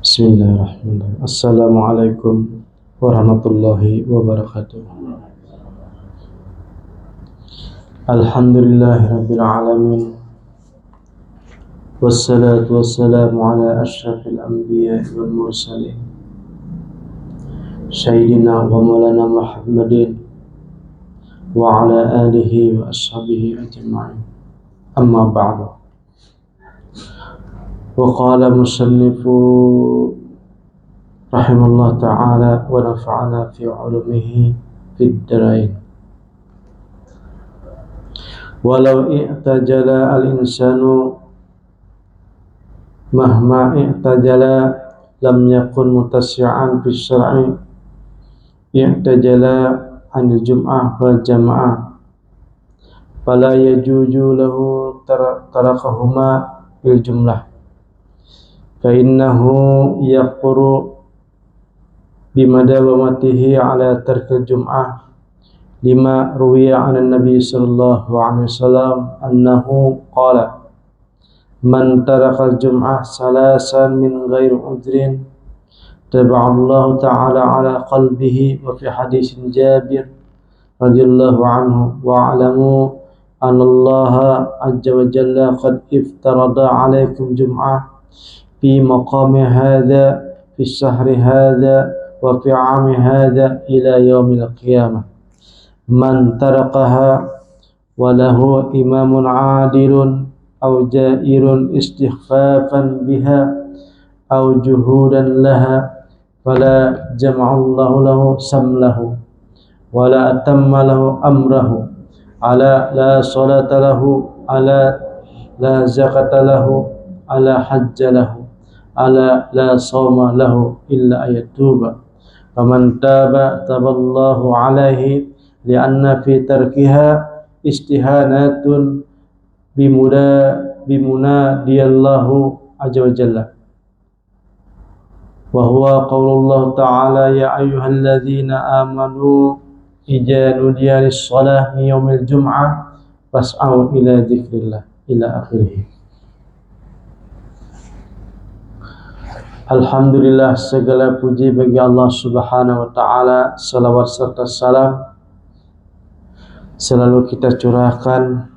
Bismillahirrahmanirrahim. Assalamualaikum warahmatullahi wabarakatuh. Alhamdulillahirabbil alamin. Wassalatu wassalamu ala asyrafil anbiya'i wal mursalin. Sayyidina wa maulana Muhammadin wa ala alihi wa ashabihi ajma'in. Amma ba'du. Wa qala musannifu rahimahullah ta'ala wa nafa'ana fi ulumihi fid darain. Walau i'tajala al-insanu mahma i'tajala lam yakun mutasi'an fi syar'i i'tajala anil jum'ah wal jama'ah fala yajuju lahu tarakahuma bil jumlah fa innahu yaqru bimadawamatihi ala tarkil jum'ah lima ruwiya 'an nabi sallallahu alaihi wasallam annahu qala man tarakal jum'ah salasan min ghairi udhrin taba'allahu ta'ala ala qalbihi. Wa fi hadis Jabir radhiyallahu anhu wa alamu anallaha azza wa jalla qad iftarada alaikum jum'ah fi maqami hadha fi syahri hadha wa fi 'ami hadha ila yaumil qiyamah. Man tarakaha wa lahu imamun 'adilun aw jairun istighfafan biha aw juhudan laha fala jama'allahu lahu samlahu wa la atamma lahu amrahu ala la salata lahu ala la zakata lahu ala hajja lahu ala la sawma lahu illa ayatuba. Faman taba taballahu alaihi lianna fi tarkiha istihanatun bimuna diyallahu azza wa jalla. Wa huwa qaulullah ta'ala ya ayyuhalladzina amanu idza nudiya lis-shalah min yaumil jum'ah fas'au ila dzikrillah ila akhirih. Alhamdulillah, segala puji bagi Allah Subhanahu wa ta'ala. Salawat serta salam selalu kita curahkan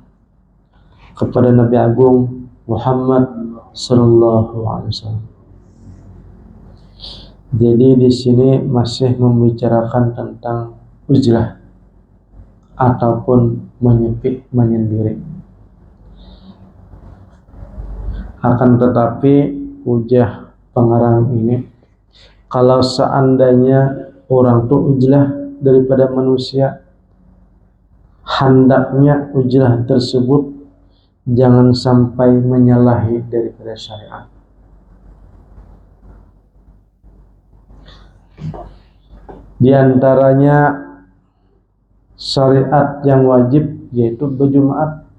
kepada Nabi Agung Muhammad sallallahu alaihi wasallam. Jadi di sini masih membicarakan tentang uzlah ataupun menyepik menyendiri. Akan tetapi ujah pengarang ini, kalau seandainya orang itu uzlah daripada manusia, hendaknya uzlah tersebut jangan sampai menyalahi daripada syariat. Di antaranya syariat yang wajib yaitu berjumaat,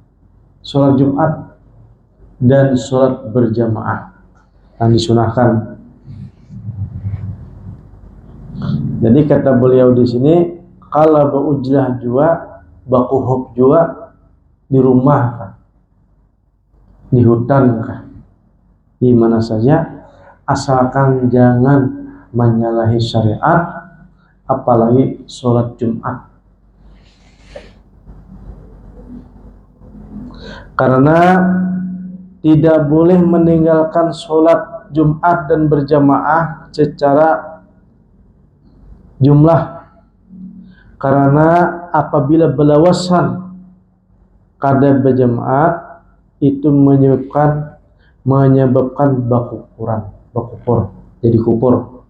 sholat Jumat dan sholat berjamaah yang disunahkan. Jadi kata beliau di sini, kalau berujlah jua, bakuhub jua di rumah kah, di hutan kah, di mana saja, asalkan jangan menyalahi syariat, apalagi sholat Jumat. Karena tidak boleh meninggalkan sholat Jumat dan berjamaah secara jumlah, karena apabila berlawasan kada berjamaah itu menyebabkan bakupur, jadi kupur.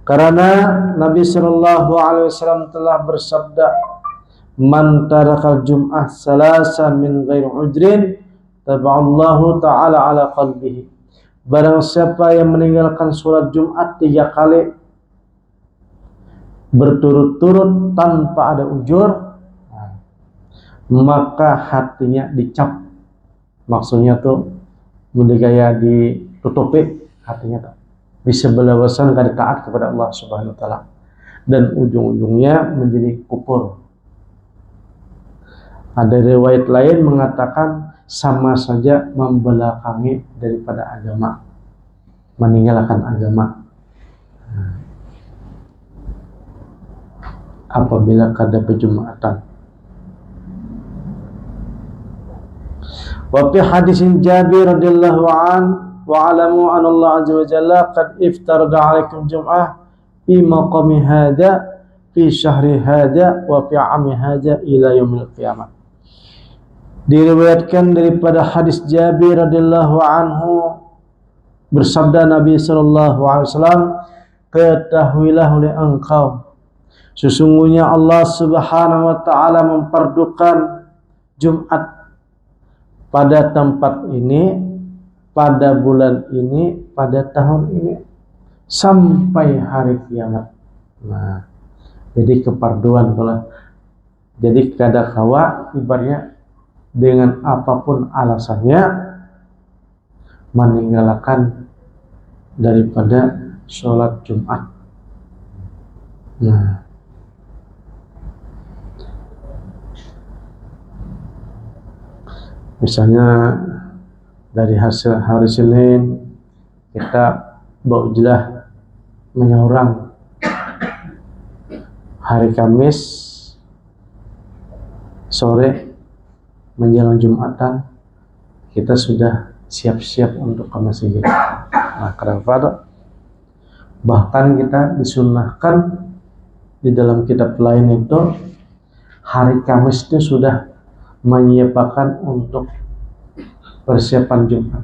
Karena Nabi sallallahu alaihi wasallam telah bersabda, man tarakal jum'ah salasan min ghairi udrin taba'allahu ta'ala ala qalbihi. Barang siapa yang meninggalkan sholat Jumat 3 kali berturut-turut tanpa ada ujur, maka hatinya dicap. Maksudnya tuh gaya ditutupi hatinya tuh. Bisa berlawasan kada taat kepada Allah Subhanahu wa taala dan ujung-ujungnya menjadi kufur. Ada riwayat lain mengatakan sama saja membelakangi daripada agama, meninggalkan agama. Apabila kada berjumatan. Wa fi hadisin Jabir radhiyallahu an wa alamu anna Allah azza wa jalla qad iftarada 'alaikum jum'ah fi maqami hadha fi syahri hadha wa fi 'ami hadha ila yaumil qiyamah. Diriwayatkan daripada hadis Jabir radhiyallahu anhu, bersabda Nabi sallallahu alaihi wasallam, ketahuilah oleh engkau, sesungguhnya Allah Subhanahu wa taala memfardukan Jumat pada tempat ini, pada bulan ini, pada tahun ini sampai hari kiamat. Nah, jadi keparduan pula. Jadi kada kawa ibaratnya dengan apapun alasannya meninggalkan daripada sholat Jumat. Nah, misalnya dari hasil hari Senin kita baujilah menyorang, hari Kamis sore menjelang Jumatan kita sudah siap-siap untuk ke masjid. Nah, kenapa? Bahkan kita disunnahkan di dalam kitab lain itu hari Kamis itu sudah menyiapkan untuk persiapan Jumat.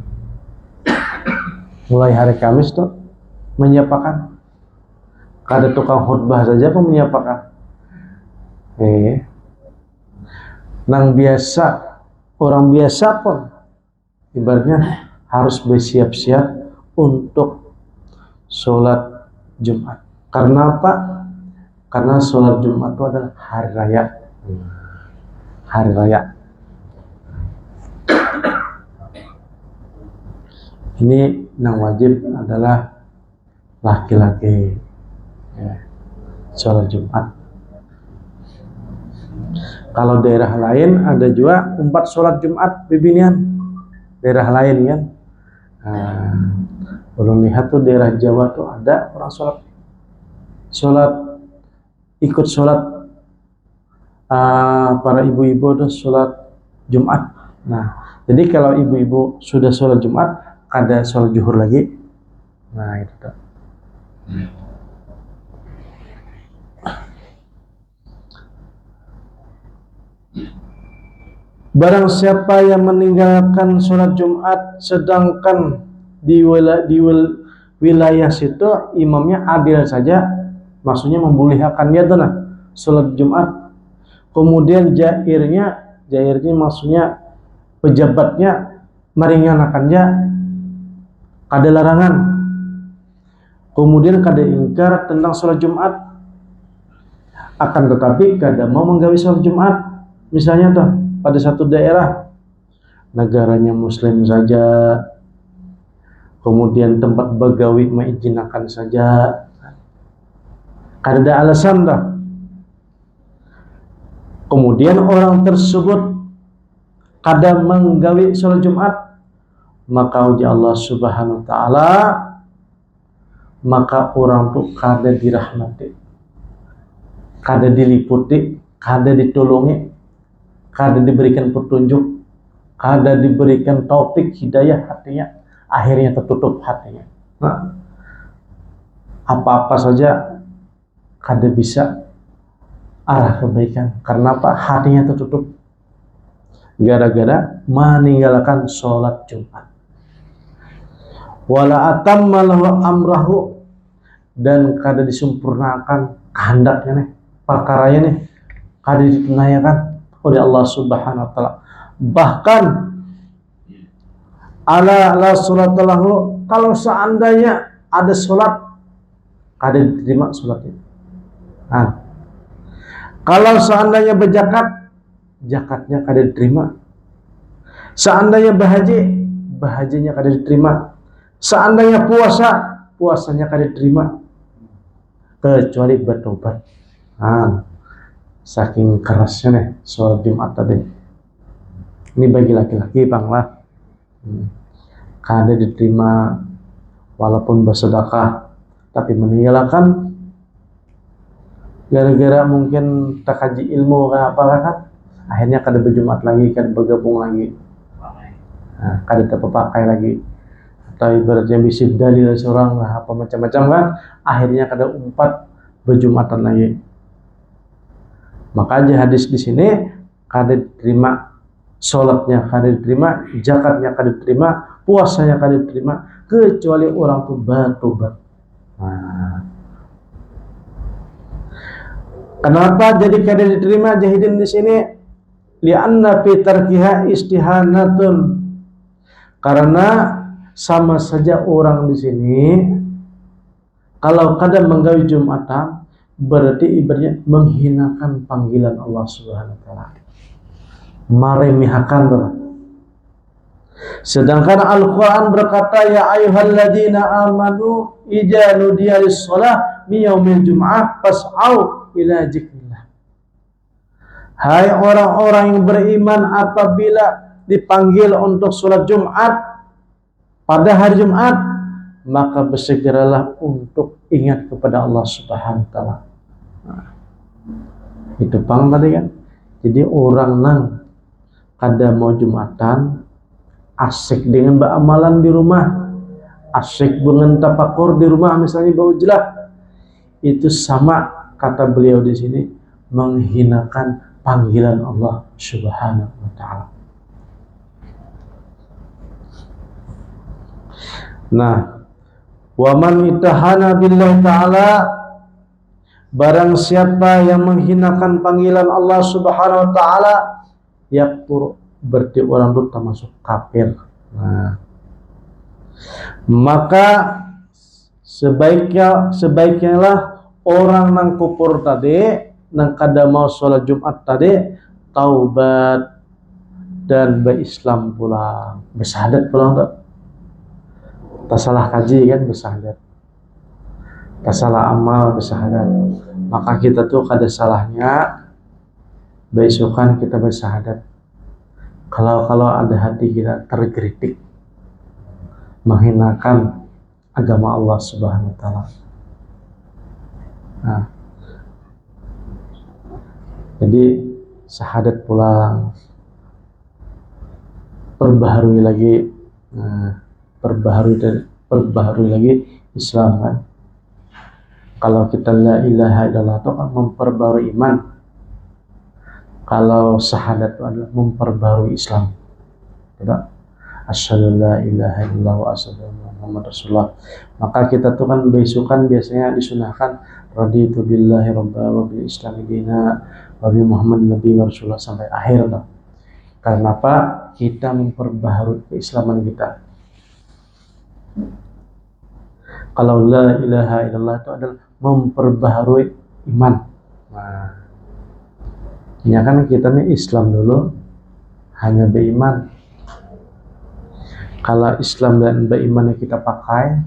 Mulai hari Kamis tuh menyiapkan. Kada tukang khutbah saja pun menyiapkan. Nang biasa, orang biasa pun ibaratnya harus bersiap-siap untuk sholat Jumat. Karena apa? Karena sholat Jumat itu adalah hari raya. Hari raya. Ini yang wajib adalah laki-laki, sholat Jumat. Kalau daerah lain ada juga umpat sholat Jumat bibinian, daerah lain kan. Belum lihat tuh daerah Jawa tuh ada orang ikut sholat para ibu-ibu tuh sholat Jumat. Nah, jadi kalau ibu-ibu sudah sholat Jumat, ada sholat zuhur lagi. Nah, itu tuh. Barang siapa yang meninggalkan sholat Jumat sedangkan di wilayah situ imamnya adil saja, maksudnya membolehkan dia tuh sholat Jumat. Kemudian jairnya maksudnya pejabatnya meringankannya, kada larangan. Kemudian kada ingkar tentang sholat Jumat, akan tetapi kada mau menggawi sholat Jumat. Misalnya tuh pada satu daerah negaranya Muslim saja, kemudian tempat begawi mengizinkan saja, kada ada alasan dah. Kemudian orang tersebut kada menggawi sholat Jumat, maka uji Allah Subhanahu wa taala, maka orang tuh kada dirahmati, kada diliputi, kada ditolongi, kada diberikan petunjuk, kada diberikan taufik hidayah hatinya, akhirnya tertutup hatinya. Nah, apa-apa saja kada bisa arah kebaikan. Karena apa? Hatinya tertutup gara-gara meninggalkan sholat Jumat. Wala atamma lahu amrahu, dan kada disempurnakan kehendaknya nih, perkaranya nih, kada ditunaikan oleh Allah Subhanahu wa taala. Bahkan la sholat lahu, kalau seandainya ada sholat kada diterima sholatnya. Kalau seandainya berzakat, zakatnya kada diterima. Seandainya berhaji, hajinya kada diterima. Seandainya puasa, puasanya kada diterima, kecuali bertobat. Saking kerasnya nih sholat Jumat tadi. Ini bagi laki-laki panglah. Kada diterima walaupun bersedekah, tapi meninggalkan gara-gara mungkin tak kaji ilmu apa kan, akhirnya kada berjumat lagi, kada bergabung lagi, kada terpakai lagi, atau ibaratnya bisa dalil seorang lah apa macam-macam kan, akhirnya kada umpat berjumatan lagi. Maka aja hadis di sini kada diterima sholatnya, kada diterima zakatnya, kada diterima puasanya, kada diterima kecuali orang tuh bertobat. Kenapa jadi kada diterima jahidin di sini? Li'anna fi tarkiha istihanatun. Karena sama saja orang di sini kalau kada menggawi Jumatan berarti ibaratnya menghinakan panggilan Allah Subhanahu wa taala. Meremehkan tuh. Sedangkan Al-Qur'an berkata ya ayyuhalladzina amanu idza nudiya lis-shalah min yaumil jum'ah fas'au ila dzikrillah. Hai orang-orang yang beriman, apabila dipanggil untuk sholat Jumat pada hari Jumat, maka bersegeralah untuk ingat kepada Allah Subhanahu wa taala. Itu pang tadi kan. Jadi orang nang kada mau Jumatan, asik dengan beramalan di rumah, asik dengan tafakur di rumah misalnya bau jelas, itu sama kata beliau di sini menghinakan panggilan Allah Subhanahu wa taala. Nah, wa man ittahana billahi taala, barang siapa yang menghinakan panggilan Allah Subhanahu wa taala, yakfur, berarti orang itu termasuk kafir. Nah, maka sebaiknya lah orang nang kufur tadi, nang kada mau sholat Jumat tadi, taubat dan berislam pulang, bersyahadat pulang tak? Tak salah kaji kan bersyahadat, tak salah amal bersyahadat. Maka kita tuh kada salahnya besokan kita bersyahadat. Kalau ada hati kita tergelitik menghinakan agama Allah Subhanahu wa taala. Nah, jadi syahadat pulang, perbaharui lagi, perbaharui lagi Islam kan. Kalau kita la ilaha illallah itu kan memperbarui iman. Kalau syahadat itu adalah memperbarui Islam. Tidak? Asyhadu la ilaha illallah wa asyhadu anna Muhammad Rasulullah. Maka kita tuh kan besukan biasanya disunahkan raditu billahi rabba wa bil islami dina wa bi Muhammad nabi wa rasulullah sampai akhir tuh. Karena apa? Kita memperbaharui keislaman kita. Kalau la ilaha illallah itu adalah memperbaharui iman. Nah, ya kan kita nih Islam dulu hanya beriman. Kalau Islam dan beriman yang kita pakai,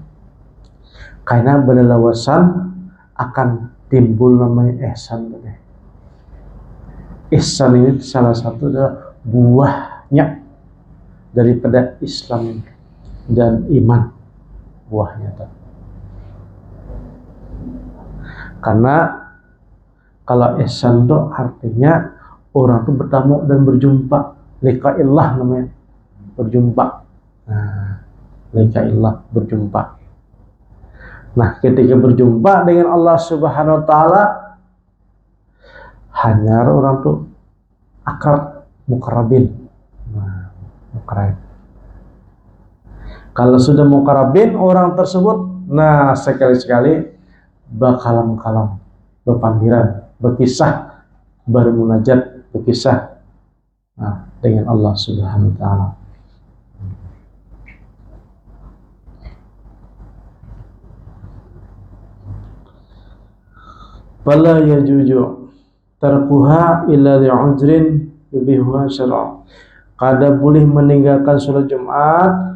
karena berlawasan akan timbul namanya ihsan. Ihsan ini salah satu adalah buahnya daripada Islam dan iman, buahnya tuh. Karena kalau ihsan itu artinya orang itu bertemu dan berjumpa, liqa'illah namanya, berjumpa. Nah, liqa'illah, berjumpa. Nah, ketika berjumpa dengan Allah Subhanahu wa taala, hanya orang tuh akrab, muqarrabin. Nah, muqarrab. Kalau sudah muqarrabin orang tersebut, nah sekali-sekali bakalam kalam, berpanggilan, berkisah, bermunajat, berkisah dengan Allah Subhanahu wa taala. Fala yajuju tarkuha illa li'udrin yubihuha syar'a. Kada boleh meninggalkan sholat Jumat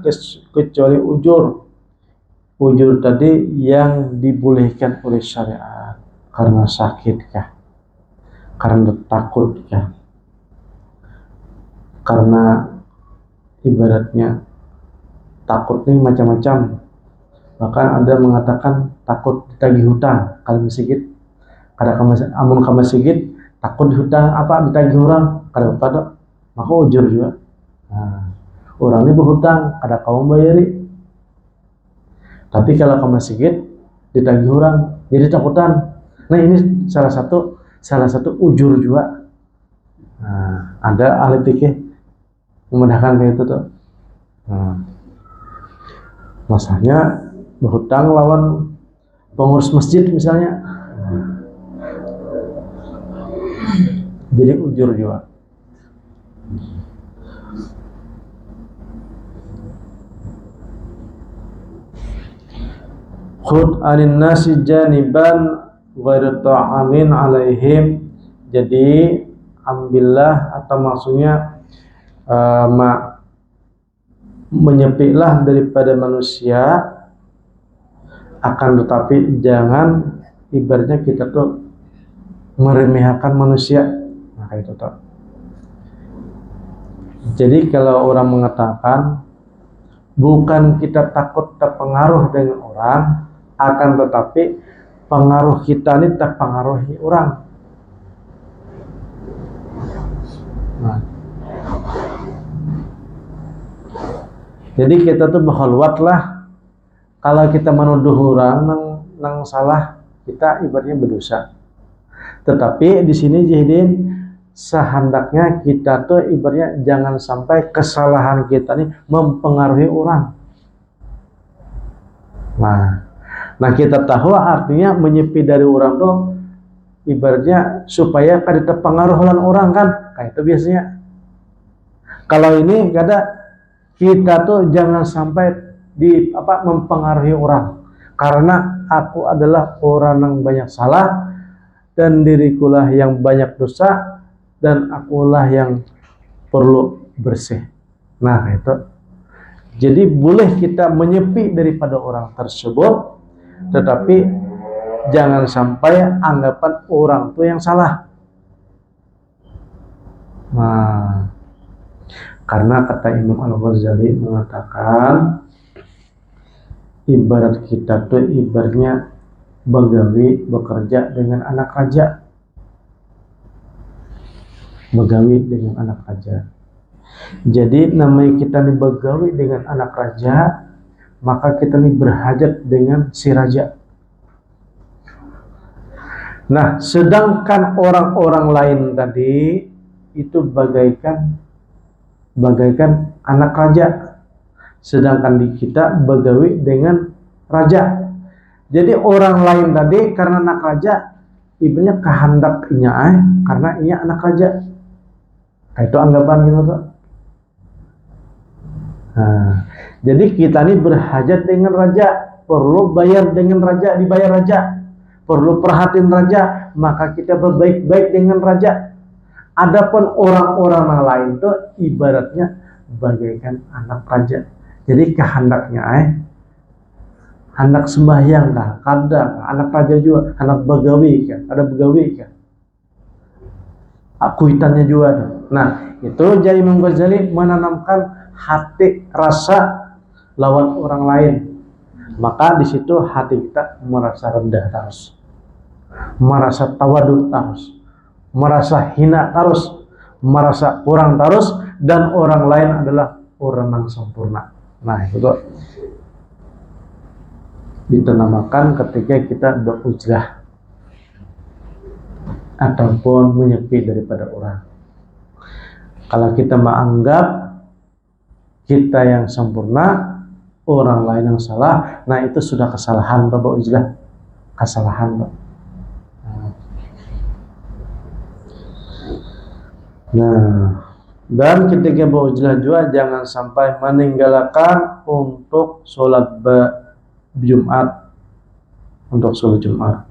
kecuali ujur tadi yang dibolehkan oleh syariat. Karena sakit kah, karena takut kah, Karena ibaratnya takut nih macam-macam. Bahkan ada mengatakan takut ditagih hutang kalau masjid. Kada amun ke masjid takut dihutang apa ditagih orang kada pada maka ujur juga. Nah, orang ini berhutang kada kamu bayari. Tapi kalau ke masjid ditagih orang jadi takutan. Nah ini salah satu ujur juga. Nah, ada ahli fikih memudahkan kayak itu tuh. Nah, masanya berhutang lawan pengurus masjid misalnya, jadi ujur juga. Khud anin nasi janiban ghairu ta'amin alaihim. Jadi ambillah atau maksudnya menyepiklah daripada manusia, akan tetapi jangan ibaratnya kita tuh meremehkan manusia. Nah itu tuh. Jadi kalau orang mengatakan bukan kita takut terpengaruh dengan orang, akan tetapi pengaruh kita ini terpengaruhi orang. Nah, jadi kita tuh berkhalwat lah. Kalau kita menuduh orang nang salah, kita ibaratnya berdosa. Tetapi di sini Jahidin, sehendaknya kita tuh ibaratnya jangan sampai kesalahan kita nih mempengaruhi orang. Nah kita tahu artinya menyepi dari orang tuh ibaratnya supaya kada terpengaruh oleh orang kan, kayak itu biasanya. Kalau ini kita tuh jangan sampai mempengaruhi orang, karena aku adalah orang yang banyak salah dan dirikulah yang banyak dosa dan akulah yang perlu bersih. Nah itu. Jadi boleh kita menyepi daripada orang tersebut, tetapi jangan sampai anggapan orang itu yang salah. Nah, karena kata Imam Al-Ghazali mengatakan ibarat kita tuh ibaratnya begawi bekerja dengan anak raja. Begawi dengan anak raja. Jadi namanya kita nih begawi dengan anak raja, maka kita nih berhajat dengan si raja. Nah, sedangkan orang-orang lain tadi itu bagaikan anak raja. Sedangkan di kita begawi dengan raja. Jadi orang lain tadi karena anak raja, ibunya kehendaknya karena ia anak raja. Nah, itu anggapan gitu tuh. Nah, jadi kita ini berhajat dengan raja, perlu bayar dengan raja, dibayar raja, perlu perhatian raja, maka kita berbaik-baik dengan raja. Adapun orang-orang lain tuh ibaratnya bagaikan anak raja. Jadi kehendaknya anak sembahyang kah, kadang anak raja juga, anak begawi kan, ada begawi kan, kuitannya juga. Nah itu jadi Imam Ghazali menanamkan hati rasa lawan orang lain, maka di situ hati kita merasa rendah terus, merasa tawadu terus, merasa hina terus, merasa kurang terus, dan orang lain adalah orang yang sempurna. Nah itu ditanamkan ketika kita berujlah ataupun menyepi daripada orang. Kalau kita menganggap kita yang sempurna, orang lain yang salah, nah itu sudah kesalahan Bapak Ujlah, kesalahan Pak. Nah, dan ketika berujlah juga jangan sampai meninggalkan untuk sholat Jumat, untuk sholat Jumat.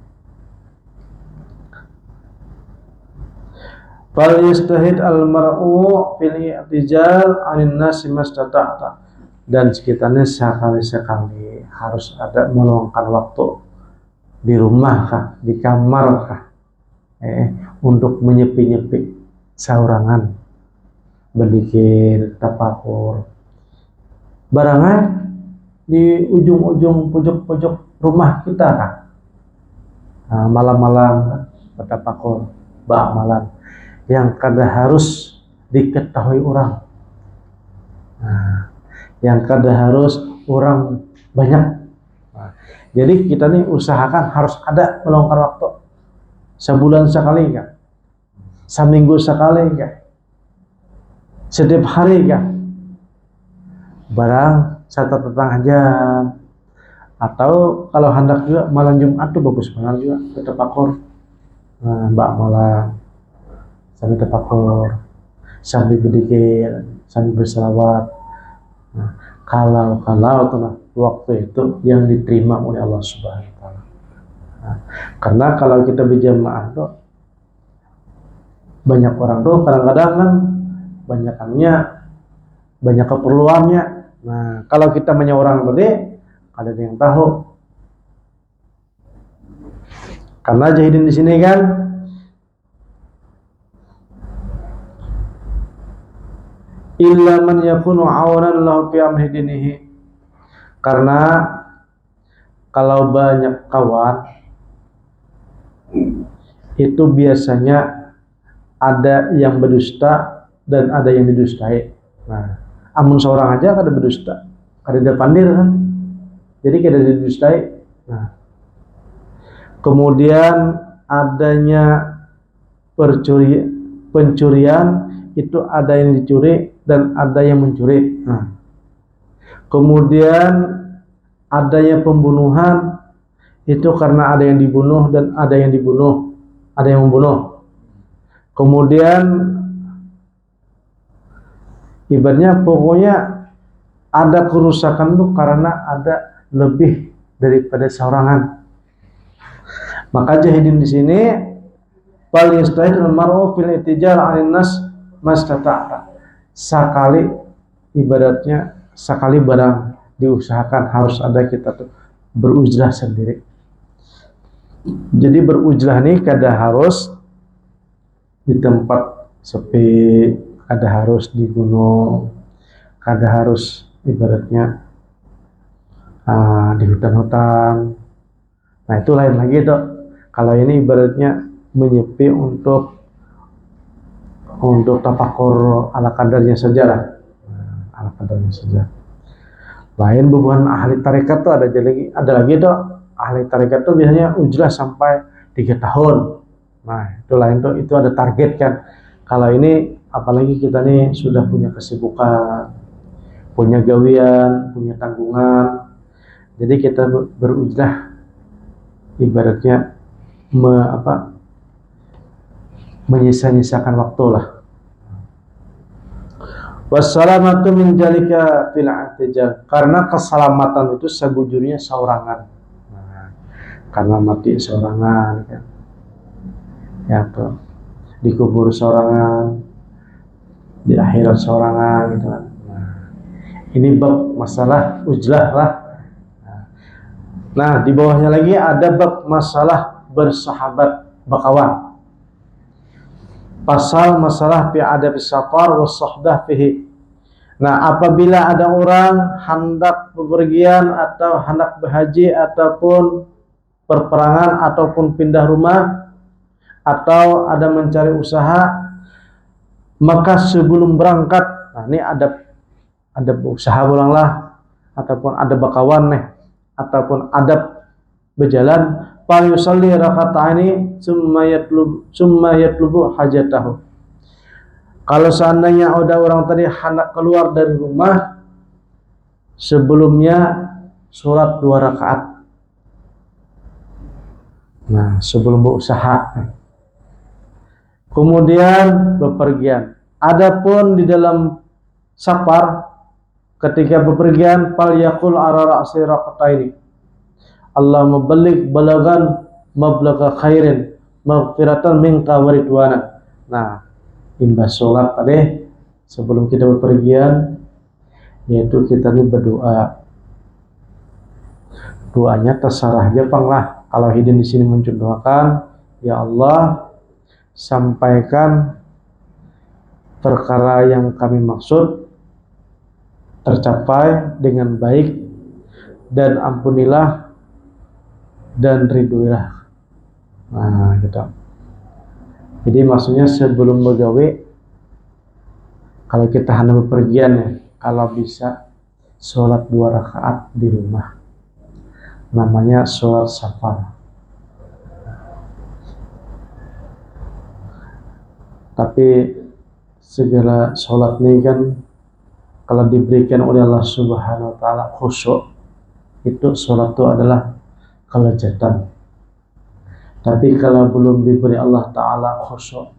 Fal yastahid al-mar'u fil i'tijal 'anil nasi mastata'ta. Dan sekitarnya sekali-sekali harus ada meluangkan waktu di rumah kah, di kamar kah, untuk menyepi-nyepi saurangan. berzikir, tafakur. Barangnya di ujung-ujung pojok-pojok rumah kita kan, malam-malam tafakur, malam yang kada harus diketahui orang, yang kada harus orang banyak. Jadi kita nih usahakan harus ada meluangkan waktu, sebulan sekali kan, seminggu sekali kan, setiap hari kan, barang satu setengah jam, atau kalau hendak juga malam Jumat tuh bagus banget juga tafakur, malam sambil tafakur, sambil berzikir, sambil berselawat. Kalau tuh waktu itu yang diterima oleh Allah Subhanahu wa Ta'ala. Karena kalau kita berjamaah tuh banyak orang tuh kadang-kadang kan banyak keperluannya. Nah, kalau kita banyak orang tadi, ada yang tahu. Karena jahidin di sini kan illa man yakunu awanan lahu fi amri dinihi. Karena kalau banyak kawan itu biasanya ada yang berdusta dan ada yang didustai. Nah, amun seorang aja kada berdusta, kada ada pandir kan, jadi kada didustai. Nah, kemudian adanya pencurian itu ada yang dicuri dan ada yang mencuri. Nah, kemudian adanya pembunuhan itu karena ada yang dibunuh dan ada yang membunuh. Kemudian ibaratnya pokoknya ada kerusakan itu karena ada lebih daripada seorangan. Maka jahidin di sini fal yastahidul mar'u fil itijar 'anil nas mastata'ta. Sekali barang diusahakan harus ada kita tuh berujlah sendiri. Jadi berujlah nih kada harus di tempat sepi, kada harus di gunung, kada harus ibaratnya di hutan-hutan. Nah, itu lain lagi tuh. Kalau ini ibaratnya menyepi untuk tafakur ala kadarnya saja lah, ala kadarnya saja. Lain bukan ahli tarekat tuh ada lagi tuh ahli tarekat tuh biasanya ujlah sampai 3 tahun. Nah, itu lain tuh, itu ada target kan. Kalau ini apalagi kita nih sudah punya kesibukan, punya gawian, punya tanggungan, jadi kita berujlah ibaratnya menyisa-nyisakan waktu lah. Wassalamatu min jalika fil i'tijal. Karena keselamatan itu sebujurnya seorangan. Nah, karena mati seorangan kan. Ya tuh. Dikubur seorangan, di akhirat seorangan gitu kan. Nah, ini bab masalah ujlah lah. Nah, di bawahnya lagi ada bab masalah bersahabat, berkawan. Pasal masalah fi adab safar was suhbah fihi. Nah, apabila ada orang hendak bepergian atau hendak berhaji ataupun perperangan ataupun pindah rumah atau ada mencari usaha, maka sebelum berangkat, nah ini ada usaha ulanglah ataupun ada bakawan nih ataupun adab berjalan, fa yusalli raka'ataini summa yatlubu hajatahu. Kalau seandainya ada orang tadi hendak keluar dari rumah, sebelumnya sholat 2 rakaat. Nah, sebelum berusaha. Kemudian bepergian. Adapun di dalam safar, ketika bepergian, fal yaqul ara ra'si raka'ataini. Allahumma balligh balagan mablagha khairin maghfiratan minka wa ridwana. Nah, imbas sholat tadi sebelum kita bepergian, yaitu kita ini berdoa. Doanya terserah Jepang lah. Kalau Hidin di sini mencontohkan, ya Allah, sampaikan perkara yang kami maksud tercapai dengan baik, dan ampunilah dan ridhoilah. Nah, gitu. Jadi maksudnya sebelum begawe, kalau kita hendak bepergian ya, kalau bisa sholat 2 rakaat di rumah, namanya sholat safar. Tapi segala sholat ini kan kalau diberikan oleh Allah Subhanahu wa Ta'ala khusyuk, itu sholat itu adalah kelezatan. Tapi kalau belum diberi Allah Ta'ala khusyuk,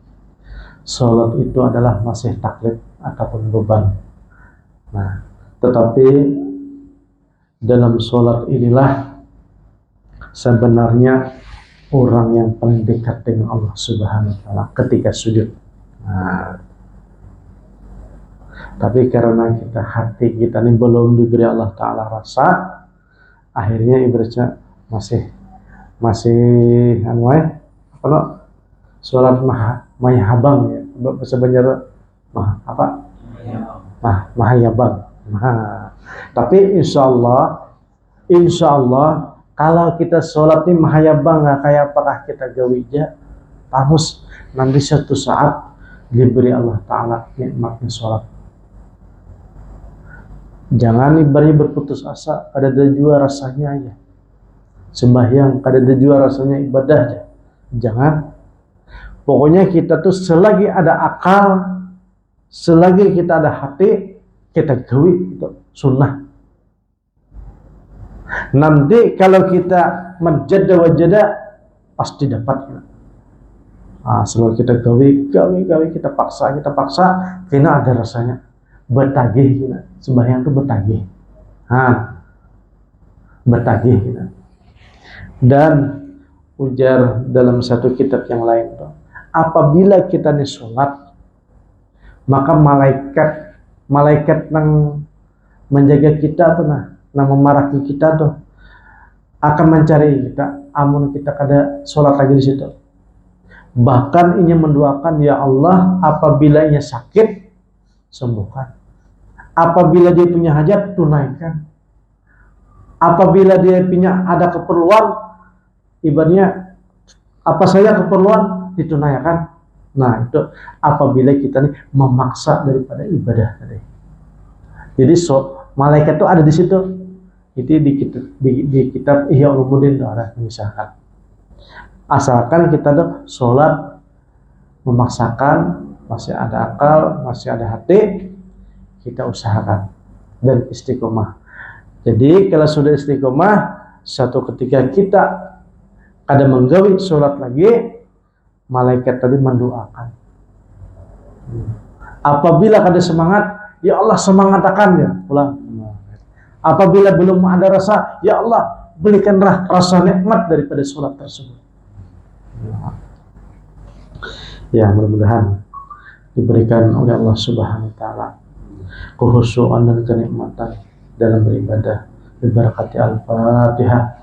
sholat itu adalah masih taklid ataupun beban. Nah, tetapi dalam sholat inilah sebenarnya orang yang paling dekat dengan Allah Subhanahu wa Ta'ala ketika sujud. Nah, tapi karena hati kita ini belum diberi Allah Ta'ala rasa, akhirnya ibaratnya masih sholat mahyabang ya, bahasa Banjar mahyabang. Nah, tapi insya Allah kalau kita sholat ini mahyabang, nggak kayak apakah kita gawija, harus nanti suatu saat diberi Allah Ta'ala nikmatnya sholat. Jangan ibaratnya berputus asa, ada jua rasanya aja sembahyang, ada jua rasanya ibadah aja. Jangan. Pokoknya kita tuh selagi ada akal, selagi kita ada hati, kita gawi itu sunnah. Nanti kalau kita menjada wajada pasti dapat. Selalu kita gawi kita paksa, kena ada rasanya bertagih kita. Sembahyang itu bertagih. Bertagih kita. Dan ujar dalam satu kitab yang lain, apabila kita nih sholat, maka malaikat yang menjaga kita tuh yang memarahi kita tuh akan mencari kita, amun kita kada sholat lagi di situ. Bahkan ini mendoakan, ya Allah, apabila ia sakit, sembuhkan. Apabila dia punya hajat, tunaikan. Apabila dia punya ada keperluan, ibaratnya apa saja keperluan, ditunaikan. Nah, itu apabila kita nih memaksa daripada ibadah tadi. Jadi malaikat itu ada di situ. Itu di kitab Ihya Ulumuddin ada misalkan. Asalkan kita tuh sholat memaksakan, masih ada akal, masih ada hati, kita usahakan dan istiqomah. Jadi kalau sudah istiqomah, satu ketika kita ada menggawi sholat lagi, malaikat tadi mendoakan. Apabila ada semangat, ya Allah semangatkan ya, pulang. Apabila belum ada rasa, ya Allah berikanlah rasa nikmat daripada sholat tersebut. Ya, mudah-mudahan diberikan oleh Allah Subhanahu wa Ta'ala kehusuan dan kenikmatan dalam beribadah. Berkati Al-Fatihah.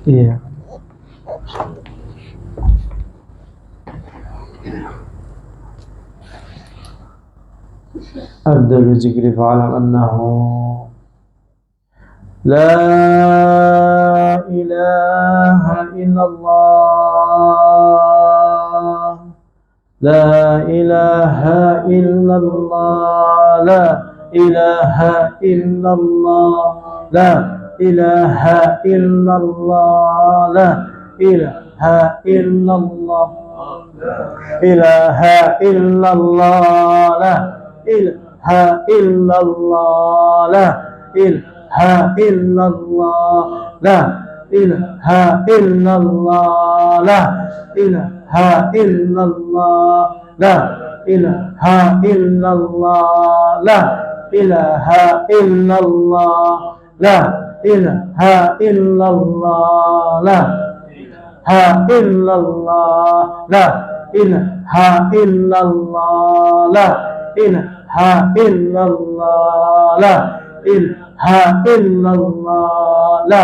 Iya. Abda bizikri fa'alam annahu la ilaha illallah, la ilaha illallah, la ilaha illallah, la ilaha illallah, la ilaha illallah, ilaha illallah, la ilaha illallah, la ilaha illallah, la ilaha illallah, la ilaha illallah, la ilaha illallah, la ilaha illallah, la ilaha illallah, la ilaha illallah, la ilaha illallah, la ilaha illallah, la ilaha illallah, la